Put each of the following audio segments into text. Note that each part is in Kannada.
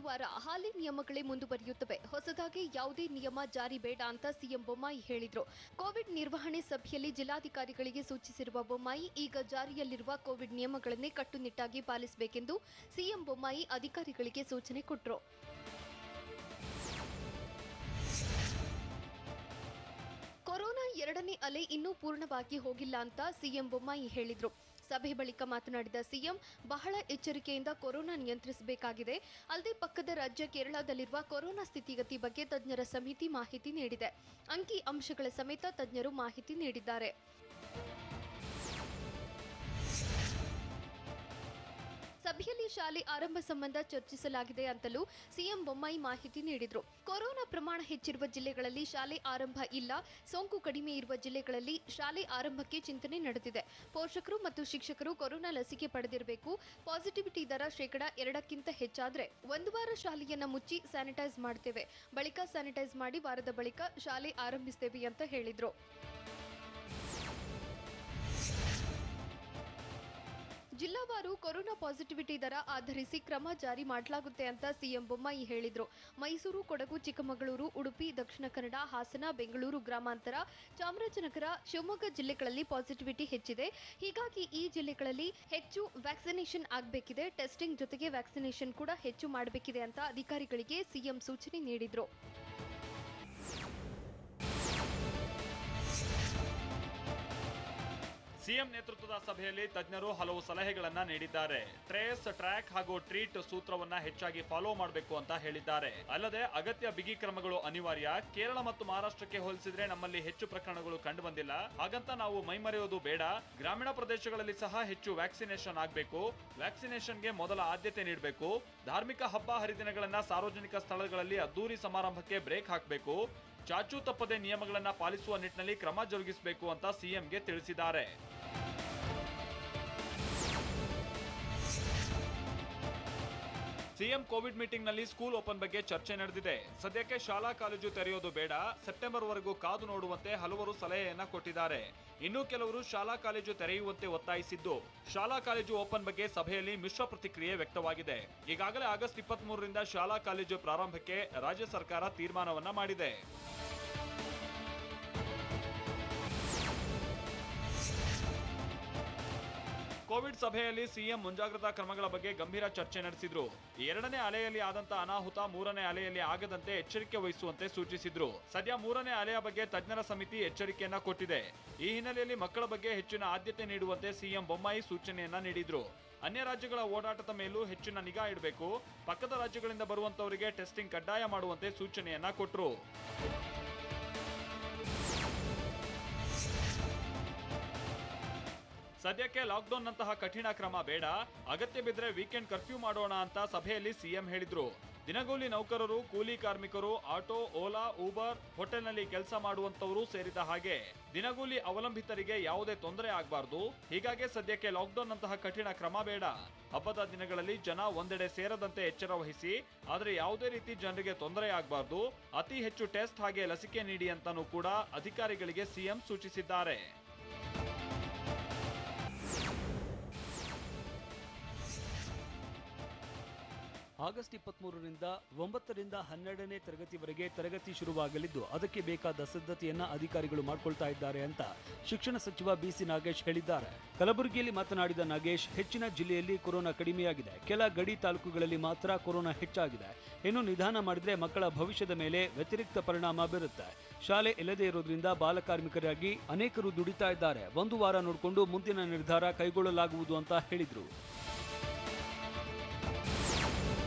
ವಾರ ಹಾಲಿ ನಿಯಮಗಳೇ ಮುಂದುವರಿಯುತ್ತವೆ. ಹೊಸದಾಗಿ ಯಾವುದೇ ನಿಯಮ ಜಾರಿ ಬೇಡ ಅಂತ ಸಿಎಂ ಬೊಮ್ಮಾಯಿ ಹೇಳಿದ್ರು. ಕೋವಿಡ್ ನಿರ್ವಹಣೆ ಸಭೆಯಲ್ಲಿ ಜಿಲ್ಲಾಧಿಕಾರಿಗಳಿಗೆ ಸೂಚಿಸಿರುವ ಬೊಮ್ಮಾಯಿ ಈಗ ಜಾರಿಯಲ್ಲಿರುವ ಕೋವಿಡ್ ನಿಯಮಗಳನ್ನೇ ಕಟ್ಟುನಿಟ್ಟಾಗಿ ಪಾಲಿಸಬೇಕೆಂದು ಸಿಎಂ ಬೊಮ್ಮಾಯಿ ಅಧಿಕಾರಿಗಳಿಗೆ ಸೂಚನೆ ಕೊಟ್ಟರು. ಕೊರೋನಾ ಎರಡನೇ ಅಲೆ ಇನ್ನೂ ಪೂರ್ಣವಾಗಿ ಹೋಗಿಲ್ಲ ಅಂತ ಸಿಎಂ ಬೊಮ್ಮಾಯಿ ಹೇಳಿದ್ರು. ಸಭೆ ಬಳಿಕ ಮಾತನಾಡಿದ ಸಿಎಂ, ಬಹಳ ಎಚ್ಚರಿಕೆಯಿಂದ ಕೊರೋನಾ ನಿಯಂತ್ರಿಸಬೇಕಾಗಿದೆ. ಅಲ್ಲದೆ ಪಕ್ಕದ ರಾಜ್ಯ ಕೇರಳದಲ್ಲಿರುವ ಕೊರೋನಾ ಸ್ಥಿತಿಗತಿ ಬಗ್ಗೆ ತಜ್ಞರ ಸಮಿತಿ ಮಾಹಿತಿ ನೀಡಿದೆ. ಅಂಕಿ ಅಂಶಗಳ ಸಮೇತ ತಜ್ಞರು ಮಾಹಿತಿ ನೀಡಿದ್ದಾರೆ. ಸಭೆಯಲ್ಲಿ ಶಾಲೆ ಆರಂಭ ಸಂಬಂಧ ಚರ್ಚಿಸಲಾಗಿದೆ ಅಂತಲೂ ಸಿಎಂ ಬೊಮ್ಮಾಯಿ ಮಾಹಿತಿ ನೀಡಿದರು. ಕೊರೋನಾ ಪ್ರಮಾಣ ಹೆಚ್ಚಿರುವ ಜಿಲ್ಲೆಗಳಲ್ಲಿ ಶಾಲೆ ಆರಂಭ ಇಲ್ಲ, ಸೋಂಕು ಕಡಿಮೆ ಇರುವ ಜಿಲ್ಲೆಗಳಲ್ಲಿ ಶಾಲೆ ಆರಂಭಕ್ಕೆ ಚಿಂತನೆ ನಡೆದಿದೆ. ಪೋಷಕರು ಮತ್ತು ಶಿಕ್ಷಕರು ಕೊರೋನಾ ಲಸಿಕೆ ಪಡೆದಿರಬೇಕು. ಪಾಸಿಟಿವಿಟಿ ದರ 2% ಹೆಚ್ಚಾದರೆ 1 ವಾರ ಶಾಲೆಯನ್ನ ಮುಚ್ಚಿ ಸ್ಯಾನಿಟೈಸ್ ಮಾಡ್ತೇವೆ. ಬಳಿಕ ಸ್ಯಾನಿಟೈಸ್ ಮಾಡಿ ವಾರದ ಬಳಿಕ ಶಾಲೆ ಆರಂಭಿಸ್ತೇವೆ ಅಂತ ಹೇಳಿದ್ರು. ಜಿಲ್ಲಾವಾರು ಕೊರೋನಾ ಪಾಸಿಟಿವಿಟಿ ದರ ಆಧರಿಸಿ ಕ್ರಮ ಜಾರಿ ಮಾಡಲಾಗುತ್ತೆ ಅಂತ ಸಿಎಂ ಬೊಮ್ಮಾಯಿ ಹೇಳಿದ್ರು. ಮೈಸೂರು, ಕೊಡಗು, ಚಿಕ್ಕಮಗಳೂರು, ಉಡುಪಿ, ದಕ್ಷಿಣ ಕನ್ನಡ, ಹಾಸನ, ಬೆಂಗಳೂರು ಗ್ರಾಮಾಂತರ, ಚಾಮರಾಜನಗರ, ಶಿವಮೊಗ್ಗ ಜಿಲ್ಲೆಗಳಲ್ಲಿ ಪಾಸಿಟಿವಿಟಿ ಹೆಚ್ಚಿದೆ. ಹೀಗಾಗಿ ಈ ಜಿಲ್ಲೆಗಳಲ್ಲಿ ಹೆಚ್ಚು ವ್ಯಾಕ್ಸಿನೇಷನ್ ಆಗಬೇಕಿದೆ. ಟೆಸ್ಟಿಂಗ್ ಜೊತೆಗೆ ವ್ಯಾಕ್ಸಿನೇಷನ್ ಕೂಡ ಹೆಚ್ಚು ಮಾಡಬೇಕಿದೆ ಅಂತ ಅಧಿಕಾರಿಗಳಿಗೆ ಸಿಎಂ ಸೂಚನೆ ನೀಡಿದ್ರು. ಸಿಎಂ ನೇತೃತ್ವದ ಸಭೆಯಲ್ಲಿ ತಜ್ಞರು ಹಲವು ಸಲಹೆಗಳನ್ನ ನೀಡಿದ್ದಾರೆ. ಟ್ರೇಸ್, ಟ್ರ್ಯಾಕ್ ಹಾಗೂ ಟ್ರೀಟ್ ಸೂತ್ರವನ್ನ ಹೆಚ್ಚಾಗಿ ಫಾಲೋ ಮಾಡಬೇಕು ಅಂತ ಹೇಳಿದ್ದಾರೆ. ಅಲ್ಲದೆ ಅಗತ್ಯ ಬಿಗಿ ಕ್ರಮಗಳು ಅನಿವಾರ್ಯ. ಕೇರಳ ಮತ್ತು ಮಹಾರಾಷ್ಟ್ರಕ್ಕೆ ಹೋಲಿಸಿದ್ರೆ ನಮ್ಮಲ್ಲಿ ಹೆಚ್ಚು ಪ್ರಕರಣಗಳು ಕಂಡು ಬಂದಿಲ್ಲ. ಹಾಗಂತ ನಾವು ಮೈಮರೆಯೋದು ಬೇಡ. ಗ್ರಾಮೀಣ ಪ್ರದೇಶಗಳಲ್ಲಿ ಸಹ ಹೆಚ್ಚು ವ್ಯಾಕ್ಸಿನೇಷನ್ ಆಗಬೇಕು. ವ್ಯಾಕ್ಸಿನೇಷನ್ಗೆ ಮೊದಲ ಆದ್ಯತೆ ನೀಡಬೇಕು. ಧಾರ್ಮಿಕ ಹಬ್ಬ ಹರಿದಿನಗಳನ್ನ ಸಾರ್ವಜನಿಕ ಸ್ಥಳಗಳಲ್ಲಿ ಅದ್ದೂರಿ ಸಮಾರಂಭಕ್ಕೆ ಬ್ರೇಕ್ ಹಾಕಬೇಕು. ಚಾಚೂ ತಪ್ಪದೆ ನಿಯಮಗಳನ್ನ ಪಾಲಿಸುವ ನಿಟ್ಟಿನಲ್ಲಿ ಕ್ರಮ ಜರುಗಿಸಬೇಕು ಅಂತ ಸಿಎಂಗೆ ತಿಳಿಸಿದ್ದಾರೆ. ಸಿಎಂ ಕೋವಿಡ್ ಮೀಟಿಂಗ್ ನಲ್ಲಿ ಸ್ಕೂಲ್ ಓಪನ್ ಬಗ್ಗೆ ಚರ್ಚೆ ನಡೆದಿದೆ. ಸದ್ಯಕ್ಕೆ ಶಾಲಾ ಕಾಲೇಜು ತೆರೆಯೋದು ಬೇಡ, ಸೆಪ್ಟೆಂಬರ್ ವರೆಗೂ ಕಾದು ನೋಡುವಂತೆ ಹಲವರು ಸಲಹೆಯನ್ನ ಕೊಟ್ಟಿದ್ದಾರೆ. ಇನ್ನು ಕೆಲವರು ಶಾಲಾ ಕಾಲೇಜು ತೆರೆಯುವಂತೆ ಒತ್ತಾಯಿಸಿದ್ದು, ಶಾಲಾ ಕಾಲೇಜು ಓಪನ್ ಬಗ್ಗೆ ಸಭೆಯಲ್ಲಿ ಮಿಶ್ರ ಪ್ರತಿಕ್ರಿಯೆ ವ್ಯಕ್ತವಾಗಿದೆ. ಈಗಾಗಲೇ ಆಗಸ್ಟ್ 23ರಿಂದ ಶಾಲಾ ಕಾಲೇಜು ಪ್ರಾರಂಭಕ್ಕೆ ರಾಜ್ಯ ಸರ್ಕಾರ ತೀರ್ಮಾನವನ್ನ ಮಾಡಿದೆ. ಕೋವಿಡ್ ಸಭೆಯಲ್ಲಿ ಸಿಎಂ ಮುಂಜಾಗ್ರತಾ ಕ್ರಮಗಳ ಬಗ್ಗೆ ಗಂಭೀರ ಚರ್ಚೆ ನಡೆಸಿದ್ರು. 2ನೇ ಅಲೆಯಲ್ಲಿ ಆದಂತ ಅನಾಹುತ 3ನೇ ಅಲೆಯಲ್ಲಿ ಆಗದಂತೆ ಎಚ್ಚರಿಕೆ ವಹಿಸುವಂತೆ ಸೂಚಿಸಿದ್ರು. ಸದ್ಯ 3ನೇ ಅಲೆಯ ಬಗ್ಗೆ ತಜ್ಞರ ಸಮಿತಿ ಎಚ್ಚರಿಕೆಯನ್ನ ಕೊಟ್ಟಿದೆ. ಈ ಹಿನ್ನೆಲೆಯಲ್ಲಿ ಮಕ್ಕಳ ಬಗ್ಗೆ ಹೆಚ್ಚಿನ ಆದ್ಯತೆ ನೀಡುವಂತೆ ಸಿಎಂ ಬೊಮ್ಮಾಯಿ ಸೂಚನೆಯನ್ನ ನೀಡಿದ್ರು. ಅನ್ಯ ರಾಜ್ಯಗಳ ಓಡಾಟದ ಮೇಲೂ ಹೆಚ್ಚಿನ ನಿಗಾ ಇಡಬೇಕು. ಪಕ್ಕದ ರಾಜ್ಯಗಳಿಂದ ಬರುವಂತವರಿಗೆ ಟೆಸ್ಟಿಂಗ್ ಕಡ್ಡಾಯ ಮಾಡುವಂತೆ ಸೂಚನೆಯನ್ನ ಕೊಟ್ರು. ಸದ್ಯಕ್ಕೆ ಲಾಕ್ಡೌನ್ ನಂತಹ ಕಠಿಣ ಕ್ರಮ ಬೇಡ, ಅಗತ್ಯ ಬಿದ್ದರೆ ವೀಕೆಂಡ್ ಕರ್ಫ್ಯೂ ಮಾಡೋಣ ಅಂತ ಸಭೆಯಲ್ಲಿ ಸಿಎಂ ಹೇಳಿದ್ರು. ದಿನಗೂಲಿ ನೌಕರರು, ಕೂಲಿ ಕಾರ್ಮಿಕರು, ಆಟೋ, ಓಲಾ, ಊಬರ್, ಹೋಟೆಲ್ನಲ್ಲಿ ಕೆಲಸ ಮಾಡುವಂತವರು ಸೇರಿದ ಹಾಗೆ ದಿನಗೂಲಿ ಅವಲಂಬಿತರಿಗೆ ಯಾವುದೇ ತೊಂದರೆ ಆಗಬಾರ್ದು. ಹೀಗಾಗಿ ಸದ್ಯಕ್ಕೆ ಲಾಕ್ಡೌನ್ ನಂತಹ ಕಠಿಣ ಕ್ರಮ ಬೇಡ. ಹಬ್ಬದ ದಿನಗಳಲ್ಲಿ ಜನ ಒಂದೆಡೆ ಸೇರದಂತೆ ಎಚ್ಚರ ವಹಿಸಿ. ಆದರೆ ಯಾವುದೇ ರೀತಿ ಜನರಿಗೆ ತೊಂದರೆ ಆಗಬಾರ್ದು. ಅತಿ ಹೆಚ್ಚು ಟೆಸ್ಟ್ ಹಾಗೆ ಲಸಿಕೆ ನೀಡಿ ಅಂತಾನೂ ಕೂಡ ಅಧಿಕಾರಿಗಳಿಗೆ ಸಿಎಂ ಸೂಚಿಸಿದ್ದಾರೆ. ಆಗಸ್ಟ್ 23ರಿಂದ 9ರಿಂದ 12ನೇ ತರಗತಿವರೆಗೆ ತರಗತಿ ಶುರುವಾಗಲಿದ್ದು, ಅದಕ್ಕೆ ಬೇಕಾದ ಸಿದ್ಧತೆಯನ್ನ ಅಧಿಕಾರಿಗಳು ಮಾಡಿಕೊಳ್ತಾ ಇದ್ದಾರೆ ಅಂತ ಶಿಕ್ಷಣ ಸಚಿವ ಬಿಸಿ ನಾಗೇಶ್ ಹೇಳಿದ್ದಾರೆ. ಕಲಬುರಗಿಯಲ್ಲಿ ಮಾತನಾಡಿದ ನಾಗೇಶ್, ಹೆಚ್ಚಿನ ಜಿಲ್ಲೆಯಲ್ಲಿ ಕೊರೋನಾ ಕಡಿಮೆಯಾಗಿದೆ. ಕೆಲ ಗಡಿ ತಾಲೂಕುಗಳಲ್ಲಿ ಮಾತ್ರ ಕೊರೋನಾ ಹೆಚ್ಚಾಗಿದೆ. ಇನ್ನು ನಿಧಾನ ಮಾಡಿದ್ರೆ ಮಕ್ಕಳ ಭವಿಷ್ಯದ ಮೇಲೆ ವ್ಯತಿರಿಕ್ತ ಪರಿಣಾಮ ಬೀರುತ್ತೆ. ಶಾಲೆ ಇಲ್ಲದೆ ಇರೋದ್ರಿಂದ ಬಾಲಕಾರ್ಮಿಕರಾಗಿ ಅನೇಕರು ದುಡಿತಾ ಇದ್ದಾರೆ. 1 ವಾರ ನೋಡಿಕೊಂಡು ಮುಂದಿನ ನಿರ್ಧಾರ ಕೈಗೊಳ್ಳಲಾಗುವುದು ಅಂತ ಹೇಳಿದ್ರು.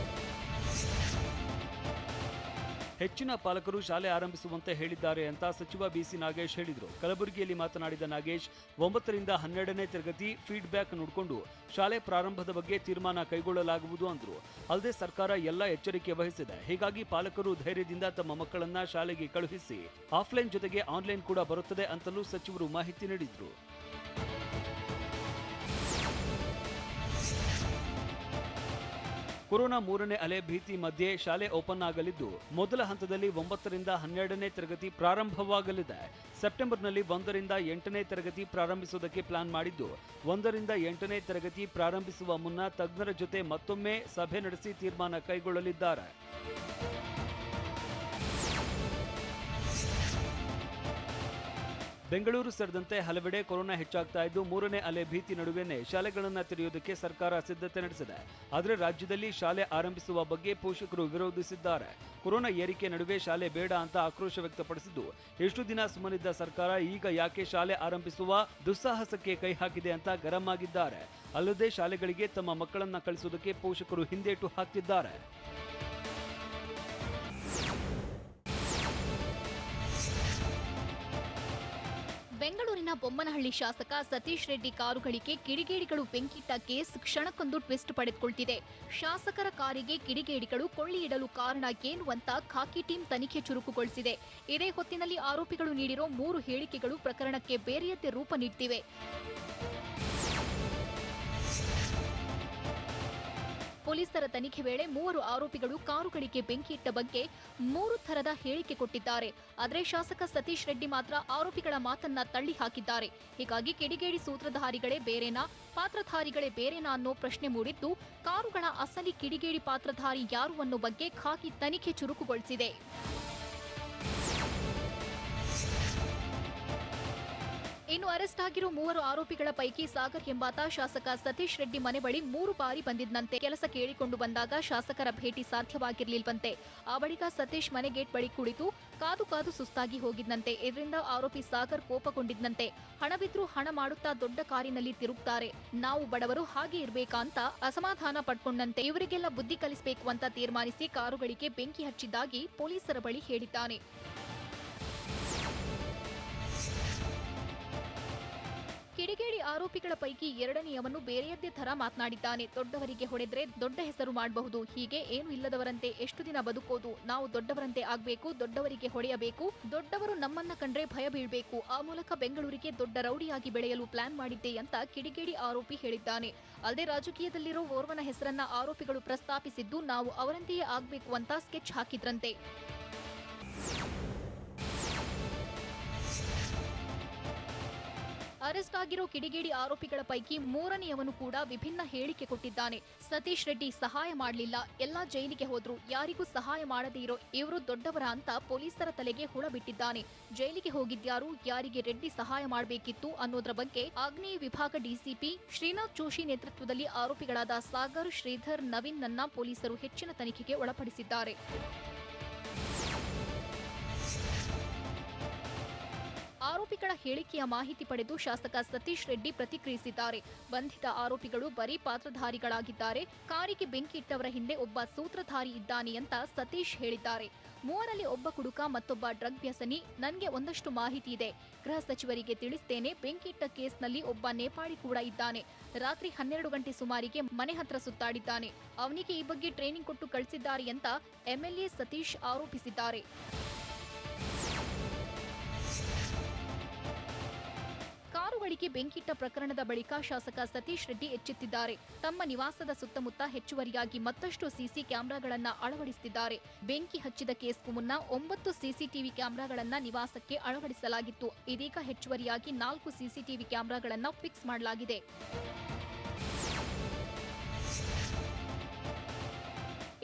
ಹೆಚ್ಚಿನ ಪಾಲಕರು ಶಾಲೆ ಆರಂಭಿಸುವಂತೆ ಹೇಳಿದ್ದಾರೆ ಅಂತ ಸಚಿವ ಬಿಸಿ ನಾಗೇಶ್ ಹೇಳಿದರು. ಕಲಬುರಗಿಯಲ್ಲಿ ಮಾತನಾಡಿದ ನಾಗೇಶ್, 9ರಿಂದ 12ನೇ ತರಗತಿ ಫೀಡ್ಬ್ಯಾಕ್ ನೋಡಿಕೊಂಡು ಶಾಲೆ ಪ್ರಾರಂಭದ ಬಗ್ಗೆ ತೀರ್ಮಾನ ಕೈಗೊಳ್ಳಲಾಗುವುದು ಅಂದರು. ಅಲ್ಲದೆ ಸರ್ಕಾರ ಎಲ್ಲ ಎಚ್ಚರಿಕೆ ವಹಿಸಿದೆ. ಹೀಗಾಗಿ ಪಾಲಕರು ಧೈರ್ಯದಿಂದ ತಮ್ಮ ಮಕ್ಕಳನ್ನ ಶಾಲೆಗೆ ಕಳುಹಿಸಿ ಆಫ್ಲೈನ್ ಜೊತೆಗೆ ಆನ್ಲೈನ್ ಕೂಡ ಬರುತ್ತದೆ ಅಂತಲೂ ಸಚಿವರು ಮಾಹಿತಿ ನೀಡಿದರು. ಕೊರೋನಾ 3ನೇ ಅಲೆ ಭೀತಿ ಮಧ್ಯೆ ಶಾಲೆ ಓಪನ್ ಆಗಲಿದ್ದು ಮೊದಲ ಹಂತದಲ್ಲಿ 9ರಿಂದ 12ನೇ ತರಗತಿ ಪ್ರಾರಂಭವಾಗಲಿದೆ. ಸೆಪ್ಟೆಂಬರ್ನಲ್ಲಿ 1ರಿಂದ 8ನೇ ತರಗತಿ ಪ್ರಾರಂಭಿಸುವುದಕ್ಕೆ ಪ್ಲಾನ್ ಮಾಡಿದ್ದು 1ರಿಂದ 8ನೇ ತರಗತಿ ಪ್ರಾರಂಭಿಸುವ ಮುನ್ನ ತಜ್ಞರ ಜೊತೆ ಮತ್ತೊಮ್ಮೆ ಸಭೆ ನಡೆಸಿ ತೀರ್ಮಾನ ಕೈಗೊಳ್ಳಲಿದ್ದಾರೆ. ಬೆಂಗಳೂರು ಸೇರಿದಂತೆ ಹಲವೆಡೆ ಕೊರೋನಾ ಹೆಚ್ಚಾಗ್ತಾ ಇದ್ದು 3ನೇ ಅಲೆ ಭೀತಿ ನಡುವೆನೇ ಶಾಲೆಗಳನ್ನು ತೆರೆಯುವುದಕ್ಕೆ ಸರ್ಕಾರ ಸಿದ್ಧತೆ ನಡೆಸಿದೆ. ಆದರೆ ರಾಜ್ಯದಲ್ಲಿ ಶಾಲೆ ಆರಂಭಿಸುವ ಬಗ್ಗೆ ಪೋಷಕರು ವಿರೋಧಿಸಿದ್ದಾರೆ. ಕೊರೋನಾ ಏರಿಕೆ ನಡುವೆ ಶಾಲೆ ಬೇಡ ಅಂತ ಆಕ್ರೋಶ ವ್ಯಕ್ತಪಡಿಸಿದ್ದು, ಎಷ್ಟು ದಿನ ಸುಮ್ಮನಿದ್ದ ಸರ್ಕಾರ ಈಗ ಯಾಕೆ ಶಾಲೆ ಆರಂಭಿಸುವ ದುಸ್ಸಾಹಸಕ್ಕೆ ಕೈ ಹಾಕಿದೆ ಅಂತ ಗರಂ ಆಗಿದ್ದಾರೆ. ಅಲ್ಲದೆ ಶಾಲೆಗಳಿಗೆ ತಮ್ಮ ಮಕ್ಕಳನ್ನ ಕಳಿಸುವುದಕ್ಕೆ ಪೋಷಕರು ಹಿಂದೇಟು ಹಾಕ್ತಿದ್ದಾರೆ. ಬೆಂಗಳೂರಿನ ಬೊಮ್ಮನಹಳ್ಳಿ ಶಾಸಕ ಸತೀಶ್ ರೆಡ್ಡಿ ಕಾರುಗಳಿಗೆ ಕಿಡಿಗೇಡಿಗಳು ಬೆಂಕಿಟ್ಟ ಕೇಸ್ ಕ್ಷಣಕ್ಕೊಂದು ಟ್ವಿಸ್ಟ್ ಪಡೆದುಕೊಳ್ತಿದೆ. ಶಾಸಕರ ಕಾರಿಗೆ ಕಿಡಿಗೇಡಿಗಳು ಕೊಳ್ಳಿ ಇಡಲು ಕಾರಣ ಏನು ಅಂತ ಖಾಕಿ ಟೀಮ್ ತನಿಖೆ ಚುರುಕುಗೊಳಿಸಿದೆ. ಇದೇ ಹೊತ್ತಿನಲ್ಲಿ ಆರೋಪಿಗಳು ನೀಡಿರೋ 3 ಹೇಳಿಕೆಗಳು ಪ್ರಕರಣಕ್ಕೆ ಬೇರೆಯದ್ದೇ ರೂಪ ನೀಡ್ತಿವೆ. ಪೊಲೀಸರ ತನಿಖೆ ವೇಳೆ 3 ಆರೋಪಿಗಳು ಕಾರುಗಳಿಗೆ ಬೆಂಕಿ ಇಟ್ಟ ಬಗ್ಗೆ 3 ಥರದ ಹೇಳಿಕೆ ಕೊಟ್ಟಿದ್ದಾರೆ. ಆದರೆ ಶಾಸಕ ಸತೀಶ್ ರೆಡ್ಡಿ ಮಾತ್ರ ಆರೋಪಿಗಳ ಮಾತನ್ನ ತಳ್ಳಿ ಹಾಕಿದ್ದಾರೆ. ಹೀಗಾಗಿ ಕಿಡಿಗೇಡಿ ಸೂತ್ರಧಾರಿಗಳೇ ಬೇರೆನಾ, ಪಾತ್ರಧಾರಿಗಳೇ ಬೇರೆನಾ ಅನ್ನೋ ಪ್ರಶ್ನೆ ಮೂಡಿದ್ದು, ಕಾರುಗಳ ಅಸಲಿ ಕಿಡಿಗೇಡಿ ಪಾತ್ರಧಾರಿ ಯಾರು ಅನ್ನೋ ಬಗ್ಗೆ ಖಾಕಿ ತನಿಖೆ ಚುರುಕುಗೊಳಿಸಿದೆ. ಇನ್ನು ಅರೆಸ್ಟ್ ಆಗಿರೋ 3 ಆರೋಪಿಗಳ ಪೈಕಿ ಸಾಗರ್ ಎಂಬಾತ ಶಾಸಕ ಸತೀಶ್ ರೆಡ್ಡಿ ಮನೆ ಬಳಿ 3 ಬಾರಿ ಬಂದಿದ್ದಂತೆ. ಕೆಲಸ ಕೇಳಿಕೊಂಡು ಬಂದಾಗ ಶಾಸಕರ ಭೇಟಿ ಸಾಧ್ಯವಾಗಿರ್ಲಿಲ್ವಂತೆ. ಆ ಬಳಿಕ ಸತೀಶ್ ಮನೆ ಗೇಟ್ ಬಳಿ ಕುಳಿತು ಕಾದು ಸುಸ್ತಾಗಿ ಹೋಗಿದ್ದಂತೆ. ಇದರಿಂದ ಆರೋಪಿ ಸಾಗರ್ ಕೋಪಗೊಂಡಿದ್ದಂತೆ. ಹಣವಿದ್ರೂ ಹಣ ಮಾಡುತ್ತಾ ದೊಡ್ಡ ಕಾರಿನಲ್ಲಿ ತಿರುಗ್ತಾರೆ, ನಾವು ಬಡವರು ಹಾಗೆ ಇರ್ಬೇಕಾ ಅಂತ ಅಸಮಾಧಾನ ಪಡ್ಕೊಂಡಂತೆ. ಇವರಿಗೆಲ್ಲ ಬುದ್ಧಿ ಕಲಿಸಬೇಕು ಅಂತ ತೀರ್ಮಾನಿಸಿ ಕಾರುಗಳಿಗೆ ಬೆಂಕಿ ಹಚ್ಚಿದ್ದಾಗಿ ಪೊಲೀಸರ ಬಳಿ ಹೇಳಿದ್ದಾನೆ. ಕಿಡಿಗೇಡಿ ಆರೋಪಿಗಳ ಪೈಕಿ 2ನೇಯವನು ಬೇರೆಯದ್ದೇ ಥರ ಮಾತನಾಡಿದ್ದಾನೆ. ದೊಡ್ಡವರಿಗೆ ಹೊಡೆದ್ರೆ ದೊಡ್ಡ ಹೆಸರು ಮಾಡಬಹುದು, ಹೀಗೆ ಏನು ಇಲ್ಲದವರಂತೆ ಎಷ್ಟು ದಿನ ಬದುಕೋದು, ನಾವು ದೊಡ್ಡವರಂತೆ ಆಗ್ಬೇಕು, ದೊಡ್ಡವರಿಗೆ ಹೊಡೆಯಬೇಕು, ದೊಡ್ಡವರು ನಮ್ಮನ್ನ ಕಂಡ್ರೆ ಭಯ ಬೀಳ್ಬೇಕು, ಆ ಮೂಲಕ ಬೆಂಗಳೂರಿಗೆ ದೊಡ್ಡ ರೌಡಿಯಾಗಿ ಬೆಳೆಯಲು ಪ್ಲಾನ್ ಮಾಡಿದ್ದೆ ಅಂತ ಕಿಡಿಗೇಡಿ ಆರೋಪಿ ಹೇಳಿದ್ದಾನೆ. ಅಲ್ಲದೆ ರಾಜಕೀಯದಲ್ಲಿರೋ ಓರ್ವನ ಹೆಸರನ್ನ ಆರೋಪಿಗಳು ಪ್ರಸ್ತಾಪಿಸಿದ್ದು, ನಾವು ಅವರಂತೆಯೇ ಆಗ್ಬೇಕು ಅಂತ ಸ್ಕೆಚ್ ಹಾಕಿದ್ರಂತೆ. ಅರೆಸ್ಟ್ ಆಗಿರೋ ಕಿಡಿಗೇಡಿ ಆರೋಪಿಗಳ ಪೈಕಿ 3ನೇಯವನು ಕೂಡ ವಿಭಿನ್ನ ಹೇಳಿಕೆ ಕೊಟ್ಟಿದ್ದಾನೆ. ಸತೀಶ್ ರೆಡ್ಡಿ ಸಹಾಯ ಮಾಡಲಿಲ್ಲ, ಎಲ್ಲಾ ಜೈಲಿಗೆ ಹೋದ್ರು, ಯಾರಿಗೂ ಸಹಾಯ ಮಾಡದೇ ಇರೋ ಇವರು ದೊಡ್ಡವರ ಅಂತ ಪೊಲೀಸರ ತಲೆಗೆ ಹುಳ ಬಿಟ್ಟಿದ್ದಾನೆ. ಜೈಲಿಗೆ ಹೋಗಿದ್ಯಾರು, ಯಾರಿಗೆ ರೆಡ್ಡಿ ಸಹಾಯ ಮಾಡಬೇಕಿತ್ತು ಅನ್ನೋದ್ರ ಬಗ್ಗೆ ಆಗ್ನೇಯ ವಿಭಾಗ ಡಿಸಿಪಿ ಶ್ರೀನಾಥ್ ಜೋಶಿ ನೇತೃತ್ವದಲ್ಲಿ ಆರೋಪಿಗಳಾದ ಸಾಗರ್, ಶ್ರೀಧರ್, ನವೀನ್ ನನ್ನ ಪೊಲೀಸರು ಹೆಚ್ಚಿನ ತನಿಖೆಗೆ ಒಳಪಡಿಸಿದ್ದಾರೆ. ಆರೋಪಿಗಳ ಹೇಳಿಕೆಯ ಮಾಹಿತಿ ಪಡೆದು ಶಾಸಕ ಸತೀಶ್ ರೆಡ್ಡಿ ಪ್ರತಿಕ್ರಿಯಿಸಿದ್ದಾರೆ. ಬಂಧಿತ ಆರೋಪಿಗಳು ಬರೀ ಪಾತ್ರಧಾರಿಗಳಾಗಿದ್ದಾರೆ, ಕಾರಿಗೆ ಬೆಂಕಿ ಇಟ್ಟವರ ಹಿಂದೆ ಒಬ್ಬ ಸೂತ್ರಧಾರಿ ಇದ್ದಾನೆ ಅಂತ ಸತೀಶ್ ಹೇಳಿದ್ದಾರೆ. 3ರಲ್ಲಿ ಒಬ್ಬ ಕುಡುಕ, ಮತ್ತೊಬ್ಬ ಡ್ರಗ್ ವ್ಯಸನಿ. ನನಗೆ ಒಂದಷ್ಟು ಮಾಹಿತಿ ಇದೆ, ಗೃಹ ಸಚಿವರಿಗೆ ತಿಳಿಸ್ತೇನೆ. ಬೆಂಕಿ ಇಟ್ಟ ಕೇಸ್ನಲ್ಲಿ ಒಬ್ಬ ನೇಪಾಳಿ ಕೂಡ ಇದ್ದಾನೆ. ರಾತ್ರಿ 12 ಗಂಟೆ ಸುಮಾರಿಗೆ ಮನೆ ಹತ್ರ ಸುತ್ತಾಡಿದ್ದಾನೆ. ಅವನಿಗೆ ಈ ಬಗ್ಗೆ ಟ್ರೈನಿಂಗ್ ಕೊಟ್ಟು ಕಳಿಸಿದ್ದಾರೆ ಅಂತ ಎಂಎಲ್ಎ ಸತೀಶ್ ಆರೋಪಿಸಿದ್ದಾರೆ. ಕಾರುಗಳಿಗೆ ಬೆಂಕಿಟ್ಟ ಪ್ರಕರಣದ ಬಳಿಕ ಶಾಸಕ ಸತೀಶ್ ರೆಡ್ಡಿ ಎಚ್ಚೆತ್ತಿದ್ದಾರೆ. ತಮ್ಮ ನಿವಾಸದ ಸುತ್ತಮುತ್ತ ಹೆಚ್ಚುವರಿಯಾಗಿ ಮತ್ತಷ್ಟು ಸಿಸಿ ಕ್ಯಾಮೆರಾಗಳನ್ನು ಅಳವಡಿಸುತ್ತಿದ್ದಾರೆ. ಬೆಂಕಿ ಹಚ್ಚಿದ ಕೇಸ್ಗೂ ಮುನ್ನ 9 ಸಿಸಿಟಿವಿ ಕ್ಯಾಮೆರಾಗಳನ್ನು ನಿವಾಸಕ್ಕೆ ಅಳವಡಿಸಲಾಗಿತ್ತು. ಇದೀಗ ಹೆಚ್ಚುವರಿಯಾಗಿ 4 ಸಿಸಿಟಿವಿ ಕ್ಯಾಮೆರಾಗಳನ್ನು ಫಿಕ್ಸ್ ಮಾಡಲಾಗಿದೆ.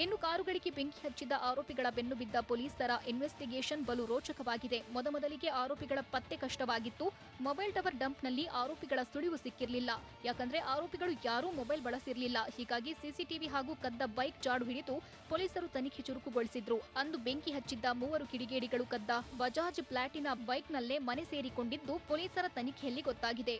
ಇನ್ನು ಕಾರುಗಳಿಗೆ ಬೆಂಕಿ ಹಚ್ಚಿದ ಆರೋಪಿಗಳ ಬೆನ್ನು ಬಿದ್ದ ಪೊಲೀಸರ ಇನ್ವೆಸ್ಟಿಗೇಷನ್ ಬಲು ರೋಚಕವಾಗಿದೆ. ಮೊದಲಿಗೆ ಆರೋಪಿಗಳ ಪತ್ತೆ ಕಷ್ಟವಾಗಿತ್ತು. ಮೊಬೈಲ್ ಟವರ್ ಡಂಪ್ನಲ್ಲಿ ಆರೋಪಿಗಳ ಸುಳಿವು ಸಿಕ್ಕಿರಲಿಲ್ಲ. ಯಾಕಂದ್ರೆ ಆರೋಪಿಗಳು ಯಾರೂ ಮೊಬೈಲ್ ಬಳಸಿರಲಿಲ್ಲ. ಹೀಗಾಗಿ ಸಿಸಿಟಿವಿ ಹಾಗೂ ಕದ್ದ ಬೈಕ್ ಜಾಡು ಹಿಡಿದು ಪೊಲೀಸರು ತನಿಖೆ ಚುರುಕುಗೊಳಿಸಿದ್ರು. ಅಂದು ಬೆಂಕಿ ಹಚ್ಚಿದ್ದ 3 ಕಿಡಿಗೇಡಿಗಳು ಕದ್ದ ಬಜಾಜ್ ಪ್ಲಾಟಿನಾ ಬೈಕ್ನಲ್ಲೇ ಮನೆ ಸೇರಿಕೊಂಡಿದ್ದು ಪೊಲೀಸರ ತನಿಖೆಯಲ್ಲಿ ಗೊತ್ತಾಗಿದೆ.